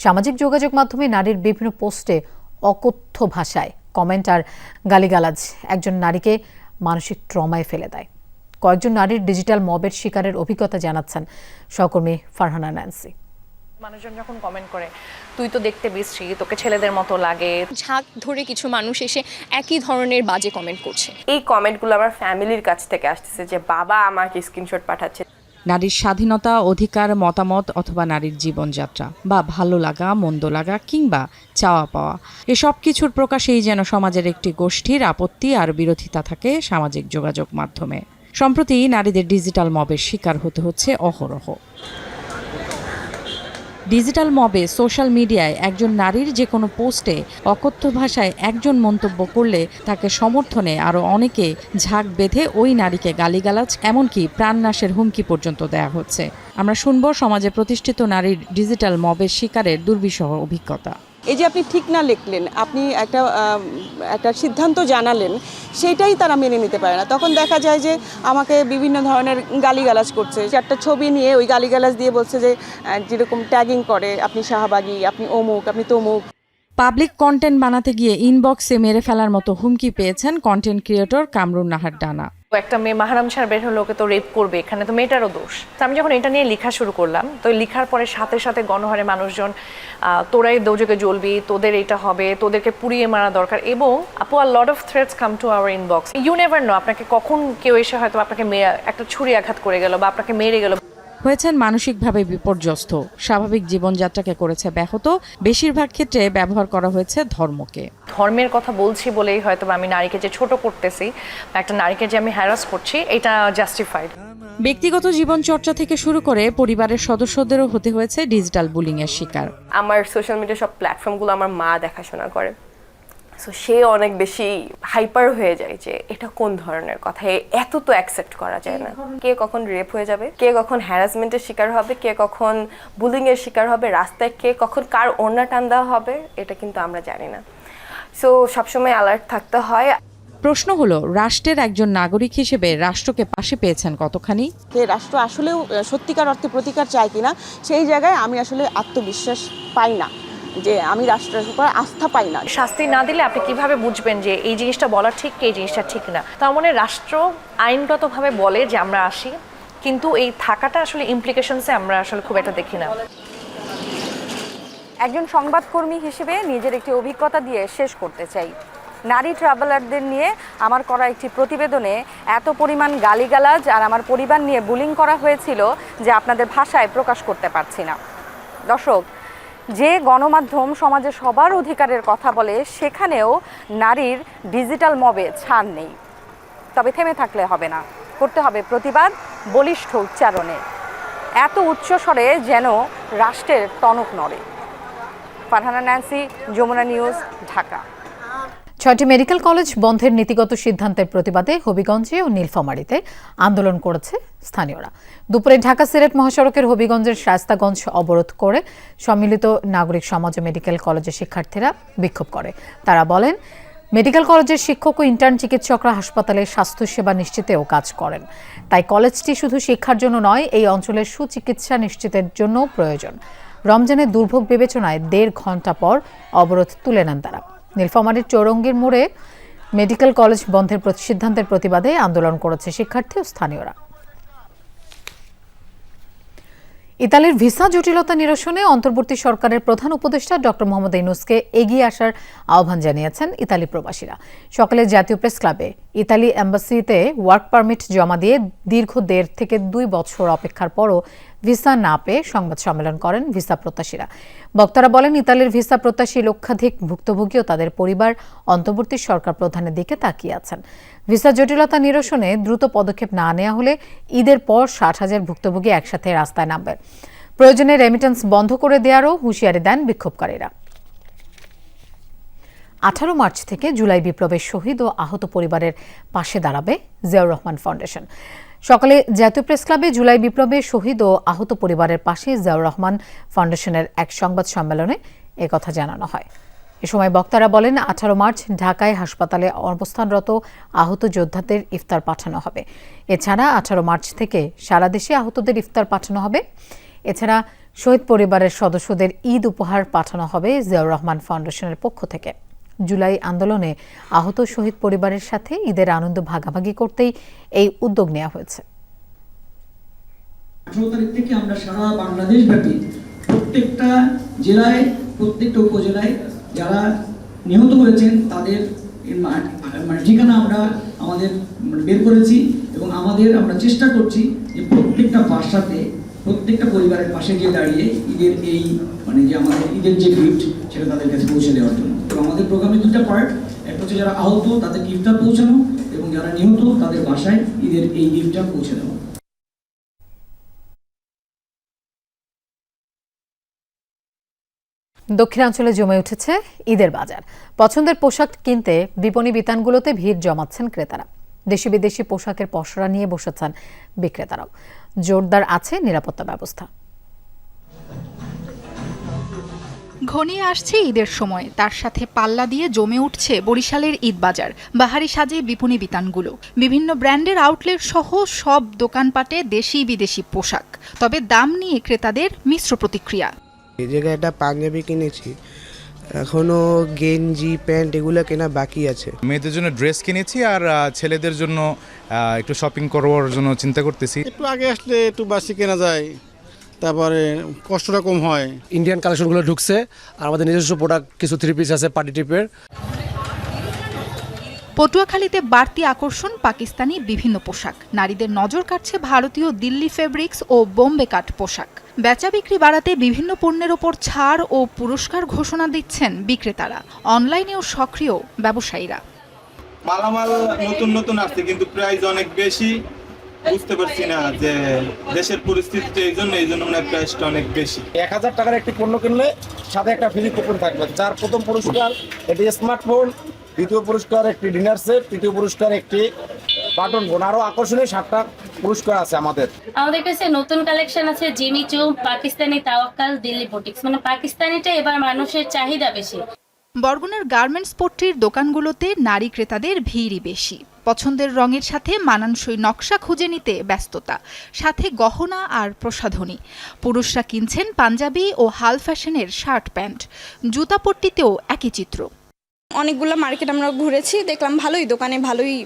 সামাজিক যোগাযোগ মাধ্যমে নারীর বিভিন্ন পোস্টে অকথ্য ভাষায় কমেন্ট আর গালিগালাজ একজন নারীকে মানসিক ট্রমায় ফেলে দেয়। কয়েকজন নারীর ডিজিটাল মবের শিকারের অভিজ্ঞতা জানাচ্ছেন সহকর্মী ফারহানা ন্যান্সি। মানুষজন যখন কমেন্ট করে, তুই তো দেখতে বিশ্রী, তোকে ছেলেদের মতো লাগে, ঝাঁক ধরে কিছু মানুষ এসে একই ধরনের বাজে কমেন্ট করছে। এই কমেন্টগুলো আমার ফ্যামিলির কাছ থেকে আসতেছে, যে বাবা আমাকে স্ক্রিনশট পাঠাচ্ছে। নারীর স্বাধীনতা, অধিকার, মতামত অথবা নারীর জীবনযাত্রা বা ভালো লাগা, মন্দ লাগা কিংবা চাওয়া পাওয়া, এসব কিছুর প্রকাশেই যেন সমাজের একটি গোষ্ঠীর আপত্তি আর বিরোধিতা থাকে সামাজিক যোগাযোগ মাধ্যমে। সম্প্রতি নারীদের ডিজিটাল মবের শিকার হতে হচ্ছে অহরহ। ডিজিটাল মবে সোশ্যাল মিডিয়ায় একজন নারীর যে কোনো পোস্টে অকথ্য ভাষায় একজন মন্তব্য করলে তাকে সমর্থনে আরও অনেকে ঝাঁক বেঁধে ওই নারীকে গালিগালাজ, এমনকি প্রাণনাশের হুমকি পর্যন্ত দেয়া হচ্ছে। আমরা শুনব সমাজে প্রতিষ্ঠিত নারীর ডিজিটাল মবের শিকারের দুর্বিষহ অভিজ্ঞতা। এই যে আপনি ঠিক না লিখলেন, আপনি একটা সিদ্ধান্ত জানালেন, সেটাই তারা মেনে নিতে পারে না। তখন দেখা যায় যে আমাকে বিভিন্ন ধরনের গালিগালাজ করছে। একটা ছবি নিয়ে ওই গালিগালাজ দিয়ে বলছে যে যেরকম ট্যাগিং করে, আপনি শাহবাগী, আপনি অমুক, আপনি তমুক। পাবলিক কন্টেন্ট বানাতে গিয়ে ইনবক্সে মেরে ফেলার মতো হুমকি পেয়েছেন কন্টেন্ট ক্রিয়েটর কামরুন নাহার ডানা। একটা মেয়ে মাহরাম ছাড়া বের হলে ওকে তো রেপ করবে, এখানে তো মেয়েটারও দোষ। তো আমি যখন এটা নিয়ে লেখা শুরু করলাম, তো লেখার পরে সাথে সাথে গণহারে মানুষজন তোরাই দোজকে জ্বলবি, তোদের এটা হবে, তোদেরকে পুড়িয়ে মারা দরকার, এবং আপু আর lot of threats come to our inbox. You never know, আপনাকে কখন কেউ এসে হয়তো আপনাকে একটা ছুরি আঘাত করে গেল বা আপনাকে মেরে গেল। হয়েছেন মানসিকভাবে বিপর্যস্ত, স্বাভাবিক জীবনযাত্রাকে করেছে ব্যাহত। বেশিরভাগ ক্ষেত্রে ব্যবহার করা হয়েছে ধর্মকে। ধর্মের কথা বলছি বলেই হয়তো আমি নারীকে যে ছোট করতেছি, একটা নারীকে যে আমি হ্যারাস করছি, এটা জাস্টিফাইড। ব্যক্তিগত জীবন চর্চা থেকে শুরু করে পরিবারের সদস্যদেরও হতে হয়েছে ডিজিটাল বুলিংয়ের শিকার। আমার সোশ্যাল মিডিয়া সব প্ল্যাটফর্মগুলো আমার মা দেখাশোনা করে, সো সে অনেক বেশি হাইপার হয়ে যায় যে এটা কোন ধরনের কথা, এত তো অ্যাকসেপ্ট করা যায় না। কে কখন রেপ হয়ে যাবে, কে কখন হ্যারাসমেন্টের শিকার হবে, কে কখন বুলিংয়ের শিকার হবে, রাস্তায় কে কখন কার ওড়না টান দেওয়া হবে, এটা কিন্তু আমরা জানি না। সো সবসময় অ্যালার্ট থাকতে হয়। প্রশ্ন হলো, রাষ্ট্রের একজন নাগরিক হিসেবে রাষ্ট্রকে পাশে পেয়েছেন কতখানি? রাষ্ট্র আসলেও সত্যিকার অর্থে প্রতিকার চায় কিনা, সেই জায়গায় আমি আসলে আত্মবিশ্বাস পাই না, যে আমি রাষ্ট্রের উপর আস্থা পাই না। শাস্তি না দিলে আপনি কিভাবে বুঝবেন যে এই জিনিসটা বলা ঠিক, এই জিনিসটা ঠিক না? তার মানে রাষ্ট্র আইনগতভাবে বলে যে আমরা আসি, কিন্তু এই থাকাটা আসলে ইমপ্লিকেশনসে আমরা আসলে খুব একটা দেখি না। একজন সংবাদকর্মী হিসেবে নিজের একটি অভিজ্ঞতা দিয়ে শেষ করতে চাই। নারী ট্রাভেলারদের নিয়ে আমার করা একটি প্রতিবেদনে এত পরিমাণ গালিগালাজ আর আমার পরিবার নিয়ে বুলিং করা হয়েছিল যে আপনাদের ভাষায় প্রকাশ করতে পারছি না। দর্শক, যে গণমাধ্যম সমাজে সবার অধিকারের কথা বলে, সেখানেও নারীর ডিজিটাল মবে ছাড় নেই। তবে থেমে থাকলে হবে না, করতে হবে প্রতিবাদ বলিষ্ঠ উচ্চারণে, এত উচ্চস্বরে যেন রাষ্ট্রের টনক নড়ে। ফারহানা ন্যান্সি, যমুনা নিউজ, ঢাকা। 6টি মেডিকেল কলেজ বন্ধের নীতিগত সিদ্ধান্তের প্রতিবাদে হবিগঞ্জে ও নীলফামারীতে আন্দোলন করেছে স্থানীয়রা। দুপুরে ঢাকা সিলেট মহাসড়কের হবিগঞ্জের শায়েস্তাগঞ্জ অবরোধ করে সম্মিলিত নাগরিক সমাজ ও মেডিকেল কলেজের শিক্ষার্থীরা বিক্ষোভ করে। তারা বলেন, মেডিকেল কলেজের শিক্ষক ও ইন্টার্ন চিকিৎসকরা হাসপাতালে স্বাস্থ্যসেবা নিশ্চিতেও কাজ করেন, তাই কলেজটি শুধু শিক্ষার জন্য নয়, এই অঞ্চলের সুচিকিৎসা নিশ্চিতের জন্য প্রয়োজন। রমজানের দুর্ভোগ বিবেচনায় 1.5 ঘণ্টা পর অবরোধ তুলে নেন তারা। নীলফামারীর চৌরঙ্গীর মোড়ে মেডিকেল কলেজ বন্ধের সিদ্ধান্তের প্রতিবাদে আন্দোলন করেছে শিক্ষার্থী ও স্থানীয়রা। ইতালির ভিসা জটিলতা নিরসনে অন্তর্বর্তী সরকারের প্রধান উপদেষ্টা ডক্টর মোহাম্মদ ইউনূসকে এগিয়ে আসার আহ্বান জানিয়েছেন ইতালি প্রবাসীরা। সকালে জাতীয় প্রেস ক্লাবে ইতালি এম্বাসিতে ওয়ার্ক পারমিট জমা দিয়ে দীর্ঘ 1.5 থেকে 2 বছর অপেক্ষার পরও ভিসা না পেয়ে সংবাদ সম্মেলন করেন ভিসা প্রত্যাশীরা। বক্তারা বলেন, ইতালির ভিসা প্রত্যাশী লক্ষাধিক ভুক্তভোগী ও তাদের পরিবার অন্তর্বর্তী সরকার প্রধানের দিকে তাকিয়ে আছেন। ভিসা জটিলতা নিরসনে দ্রুত পদক্ষেপ না নেওয়া হলে ঈদের পর 60,000 ভুক্তভোগী একসাথে রাস্তায় নামবে। প্রয়োজনে রেমিটেন্স বন্ধ করে দেওয়ারও হুঁশিয়ারি দেন বিক্ষোভকারীরা। 18 মার্চ থেকে জুলাই বিপ্লবের শহীদ ও আহত পরিবারের পাশে দাঁড়াবে জিয়াউর রহমান ফাউন্ডেশন। সকালে জাতীয় প্রেস ক্লাবে জুলাই বিপ্লবে শহীদ ও আহত পরিবারের পাশে জিয়াউর রহমান ফাউন্ডেশনের এক সংবাদ সম্মেলনে একথা জানানো হয়। এ সময় বক্তারা বলেন, 18 মার্চ ঢাকায় হাসপাতালে অবস্থানরত আহত যোদ্ধাদের ইফতার পাঠানো হবে। এছাড়া 18 মার্চ থেকে সারা দেশে আহতদের ইফতার পাঠানো হবে। এছাড়া শহীদ পরিবারের সদস্যদের ঈদ উপহার পাঠানো হবে জিয়াউর রহমান ফাউন্ডেশনের পক্ষ থেকে। জুলাই আন্দোলনে আহত শহীদ পরিবারের সাথে ঈদের আনন্দ ভাগাভাগি করতেই এই উদ্যোগ নেওয়া হয়েছে। 18 তারিখ থেকে আমরা সারা বাংলাদেশ ব্যাপী প্রত্যেকটা জেলায়, প্রত্যেকটা উপজেলায় যারা নিহত হয়েছেন তাদের ঠিকানা আমরা আমাদের বের করেছি এবং আমরা চেষ্টা করছি যে প্রত্যেকটা বাসাতে, প্রত্যেকটা পরিবারের পাশে গিয়ে দাঁড়িয়ে ঈদের এই যে আমাদের ঈদের যে গিফট সেটা তাদের কাছে পৌঁছে দেওয়ার জন্য। তো আমাদের প্রোগ্রামে 2টা পার্ট, একটা হচ্ছে যারা আহত তাদের গিফটটা পৌঁছানো এবং যারা নিহত তাদের বাসায় ঈদের এই গিফটটা পৌঁছে দেওয়া। দক্ষিণাঞ্চলে জমে উঠেছে ঈদের বাজার। পছন্দের পোশাক কিনতে বিপণী বিতানগুলোতে ভিড় জমাচ্ছেন ক্রেতারা। দেশি বিদেশি পোশাকের পসরা নিয়ে বসেছেন বিক্রেতারাও। জোরদার আছে নিরাপত্তা ব্যবস্থা। ঘনিয়ে আসছে ঈদের সময়, তার সাথে পাল্লা দিয়ে জমে উঠছে বরিশালের ঈদ বাজার। বাহারি সাজে বিপণী বিতানগুলো, বিভিন্ন ব্র্যান্ডের আউটলেট সহ সব দোকানপাটে দেশি বিদেশি পোশাক। তবে দাম নিয়ে ক্রেতাদের মিশ্র প্রতিক্রিয়া। এই জায়গায় একটা পাঞ্জাবি কিনেছি, এখনো গেঞ্জি প্যান্ট এগুলো কেনা বাকি আছে। মেয়েদের জন্য ড্রেস কিনেছি আর ছেলেদের জন্য একটু শপিং করার জন্য চিন্তা করতেছি। একটু আগে আসলে একটু বাসি কেনা যায়, তারপরে কষ্টটা কম হয়। ইন্ডিয়ান কালেকশনগুলো ঢুকছে আর আমাদের নিজস্ব প্রোডাক্ট কিছু 3 পিস আছে পার্টি টিপের। পটুয়াখালীতে বাড়তি আকর্ষণ পাকিস্তানি বিভিন্ন পোশাক। নারীদের নজর কাটছে ভারতীয় দিল্লি ফেব্রিক্স ও বোম্বে কাট পোশাক। বেচা বিক্রি বাড়াতে বিভিন্ন পণ্যের ওপর ছাড় ও পুরস্কার ঘোষণা দিচ্ছেন বিক্রেতারা। অনলাইনেও সক্রিয় ব্যবসায়ীরা। মালামাল নতুন নতুন আসছে কিন্তু প্রাইস অনেক বেশি, বুঝতে পারছি না যে দেশের পরিস্থিতি এই জন্য প্রাইসটা অনেক বেশি। 1000 টাকার একটি পণ্য কিনলে সাথে একটা ফ্রি কুপন থাকবে, যার প্রথম পুরস্কার একটি স্মার্টফোন, দ্বিতীয় পুরস্কার একটি ডিনার সেট, তৃতীয় পুরস্কার একটি বাটন ফোন। আরো আকর্ষণীয় 7টা পুরস্কার আছে আমাদের কাছে। নতুন কালেকশন আছে জিমি চু, পাকিস্তানি তাওয়াক্কাল, দিল্লি বুটিক্স। পাকিস্তানিটা এবার মানুষের চাহিদা বেশি। বরগুনার গার্মেন্টস পট্টির দোকানগুলোতে নারী ক্রেতাদের ভিড়ই বেশি। পছন্দের রঙের সাথে মানানসই নকশা খুঁজে নিতে ব্যস্ততা, সাথে গহনা আর প্রসাধনী। পুরুষরা কিনছেন পাঞ্জাবি ও হাল ফ্যাশনের শার্ট প্যান্ট। জুতা পট্টিতেও একই চিত্র। অনেকগুলো মার্কেট আমরা ঘুরেছি, দেখলাম ভালোই দোকানে ভালোই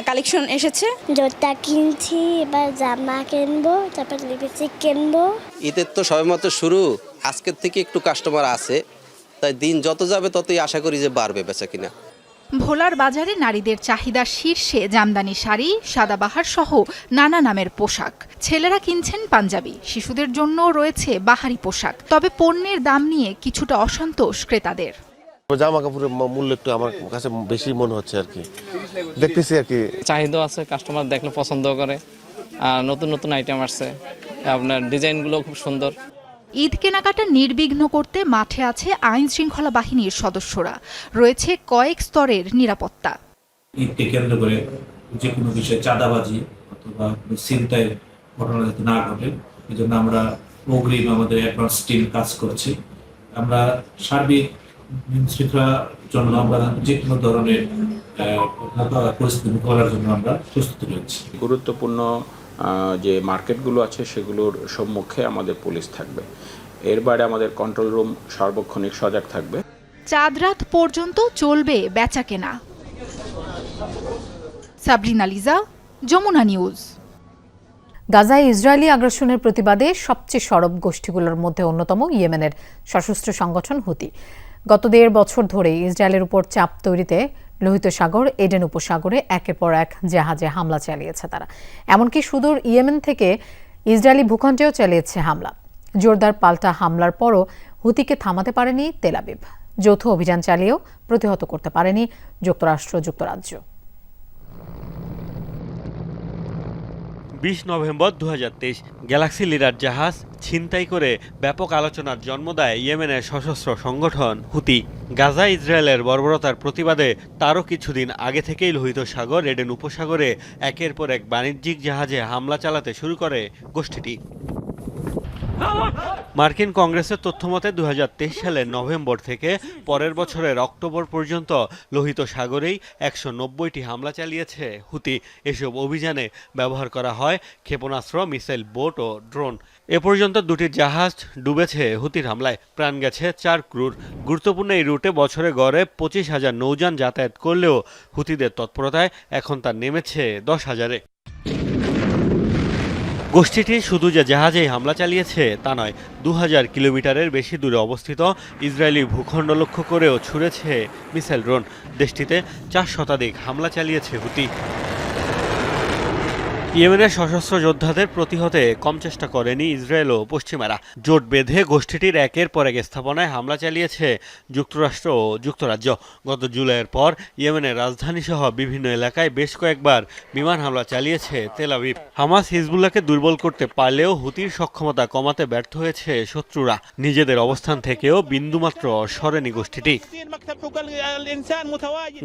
কালেকশন এসেছে। জুতা কিনছি, এবার জামা কিনবো, তারপর লিপস্টিক কিনবো। ঈদের তো সবেমাত্র শুরু, আজকের থেকে একটু কাস্টমার আছে, তাই দিন যত যাবে ততই আশা করি যে বাড়বে বেচা কিনা। ভোলার বাজারে নারীদের চাহিদা শীর্ষে জামদানি শাড়ি, সাদাবাহার সহ নানা নামের পোশাক। ছেলেরা কিনছেন পাঞ্জাবি, শিশুদের জন্য রয়েছে বাহারি পোশাক। তবে পণ্যের দাম নিয়ে কিছুটা অসন্তোষ ক্রেতাদের। জামা কাপড়ের মূল্য একটু আমার কাছে বেশি মনে হচ্ছে আর কি, দেখতেছি আর কি। চাহিদা আছে, কাস্টমার দেখলে পছন্দ করে, আর নতুন নতুন আইটেম আসছে, আপনার ডিজাইনগুলো খুব সুন্দর। ঈদ কেনাকাটা নির্বিঘ্ন করতে মাঠে আছে আইন শৃঙ্খলা বাহিনীর সদস্যরা। রয়েছে কয়েক স্তরের নিরাপত্তা। ঈদকে কেন্দ্র করে যে কোনো বিষয়ে চাঁদাবাজি অথবা ছিনতাইয়ের ঘটনা যাতে না ঘটে, এই জন্য আমরা অগ্রিম আমাদের অ্যাডভান্স টিম কাজ করছি। আমরা সার্বিক শৃঙ্খলার জন্য আমরা যে কোনো ধরনের পরিস্থিতি মোকাবেলার জন্য আমরা প্রস্তুতি রয়েছি। গুরুত্বপূর্ণ যে মার্কেটগুলো আছে সেগুলোর সম্মুখে আমাদের পুলিশ থাকবে। এর বাইরে আমাদের কন্ট্রোল রুম সার্বক্ষণিক সজাগ থাকবে। চাঁদ রাত পর্যন্ত চলবে বেচাকেনা। সাবরিনা লিজা, যমুনা নিউজ। গাজায় ইসরায়েলি আগ্রাসনের প্রতিবাদে সবচেয়ে সরব গোষ্ঠীগুলোর মধ্যে অন্যতম ইয়েমেনের সশস্ত্র সংগঠন হুতি। গত 1.5 বছর ধরে ইসরায়েলের উপর চাপ তৈরিতে লোহিত সাগর, এডেন উপসাগরে একের পর এক জাহাজে হামলা চালিয়েছে তারা। এমনকি সুদূর ইয়েমেন থেকে ইসরায়েলি ভূখণ্ডেও চালিয়েছে হামলা। জোরদার পাল্টা হামলার পরও হুতিকে থামাতে পারেনি তেল আবিব। যৌথ অভিযান চালিয়েও প্রতিহত করতে পারেনি যুক্তরাষ্ট্র, যুক্তরাজ্য। 20 নভেম্বর 2023 গ্যালাক্সি লিডার জাহাজ ছিনতাই করে ব্যাপক আলোচনার জন্ম দেয় ইয়েমেনের সশস্ত্র সংগঠন হুতি। গাজা ইসরায়েলের বর্বরতার প্রতিবাদে তারও কিছুদিন আগে থেকেই লোহিত সাগর, এডেন উপসাগরে একের পর এক বাণিজ্যিক জাহাজে হামলা চালাতে শুরু করে গোষ্ঠীটি। মার্কিন কংগ্রেসের তথ্যমতে 2023 সালের নভেম্বর থেকে পরের বছরের অক্টোবর পর্যন্ত লোহিত সাগরেই 190টি হামলা চালিয়েছে হুতি। এসব অভিযানে ব্যবহার করা হয় ক্ষেপণাস্ত্র, মিসাইল, বোট ও ড্রোন। এ পর্যন্ত 2টি জাহাজ ডুবেছে হুতির হামলায়, প্রাণ গেছে 4 ক্রুর। গুরুত্বপূর্ণ এই রুটে বছরে গড়ে 25,000 নৌযান যাতায়াত করলেও হুতিদের তৎপরতায় এখন তা নেমেছে 10,000-এ। গোষ্ঠীটি শুধু যে জাহাজেই হামলা চালিয়েছে তা নয়, 2000 কিলোমিটারের বেশি দূরে অবস্থিত ইসরায়েলি ভূখণ্ড লক্ষ্য করেও ছুড়েছে মিসাইল, ড্রোন। দেশটিতে 4 শতাধিক হামলা চালিয়েছে হুতি। ইয়েমেনের সশস্ত্র যোদ্ধাদের প্রতিহতে কম চেষ্টা করেনি ইসরায়েল ও পশ্চিমারা। জোট বেঁধে গোষ্ঠীটির একের পর এক স্থাপনায় হামলা চালিয়েছে যুক্তরাষ্ট্র ও যুক্তরাজ্য। গত জুলাইয়ের পর ইয়েমেনের রাজধানীসহ বিভিন্ন এলাকায় বেশ কয়েকবার বিমান হামলা চালিয়েছে তেল আবিব। হামাস হিজবুল্লাহকে দুর্বল করতে পারলেও হুতির সক্ষমতা কমাতে ব্যর্থ হয়েছে শত্রুরা। নিজেদের অবস্থান থেকেও বিন্দুমাত্র সরেনি গোষ্ঠীটি।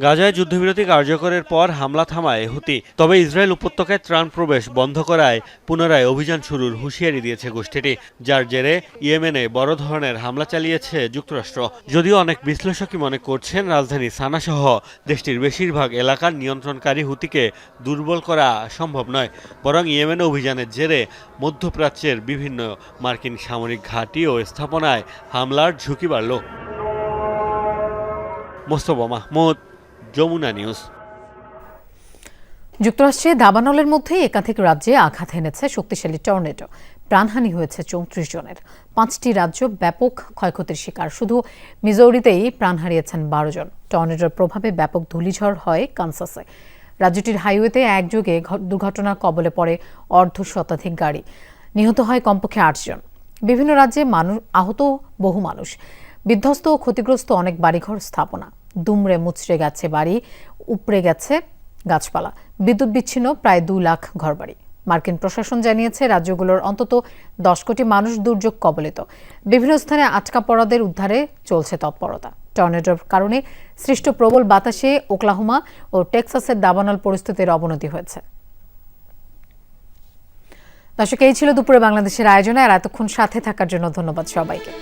গাজায় যুদ্ধবিরতি কার্যকরের পর হামলা থামায় হুতি, তবে ইসরায়েল উপত্যকায় ত্রাণ প্রবেশ বন্ধ করায় পুনরায় অভিযান শুরুর হুঁশিয়ারি দিয়েছে গোষ্ঠীটি, যার জেরে ইয়েমেনে বড় ধরনের হামলা চালিয়েছে যুক্তরাষ্ট্র। যদিও অনেক বিশ্লেষকই মনে করছেন রাজধানী সানা সহ দেশটির বেশিরভাগ এলাকার নিয়ন্ত্রণকারী হুতিকে দুর্বল করা সম্ভব নয়, বরং ইয়েমেনে অভিযানের জেরে মধ্যপ্রাচ্যের বিভিন্ন মার্কিন সামরিক ঘাঁটি ও স্থাপনায় হামলার ঝুঁকি বাড়ল। মোস্তফা মাহমুদ, যমুনা নিউজ। যুক্তরাষ্ট্রে দাবানলের মধ্যে একাধিক রাজ্যে আঘাত এনেছে শক্তিশালী টর্নেডো। প্রাণহানি হয়েছে 34 জনের। 5টি রাজ্য ব্যাপক ক্ষয়ক্ষতির শিকার। শুধু মিজৌরিতেই প্রাণ হারিয়েছেন 12 জন। টর্নেডোর প্রভাবে ব্যাপক ধূলিঝড় হয় কানসাসে। রাজ্যটির হাইওয়েতে একযোগে দুর্ঘটনার কবলে পড়ে অর্ধশতাধিক গাড়ি। নিহত হয় কমপক্ষে 8 জন। বিভিন্ন রাজ্যে আহত বহু মানুষ। বিধ্বস্ত ও ক্ষতিগ্রস্ত অনেক বাড়িঘর, স্থাপনা। দুমড়ে মুচড়ে গেছে বাড়ি, উপড়ে গেছে গাছপালা। বিদ্যুৎ বিচ্ছিন্ন প্রায় 2 লাখ ঘরবাড়ি। মার্কিন প্রশাসন জানিয়েছে রাজ্যগুলোর অন্তত 10 কোটি মানুষ দুর্যোগ কবলিত। বিভিন্ন স্থানে আটকা পড়াদের উদ্ধারে চলছে তৎপরতা। টর্নেডোর কারণে সৃষ্ট প্রবল বাতাসে ওকলাহোমা ও টেক্সাসের দাবানল পরিস্থিতির অবনতি হয়েছে। দর্শক, এই ছিল দুপুরে বাংলাদেশের আয়োজনে। আর এতক্ষণ সাথে থাকার জন্য ধন্যবাদ সবাইকে।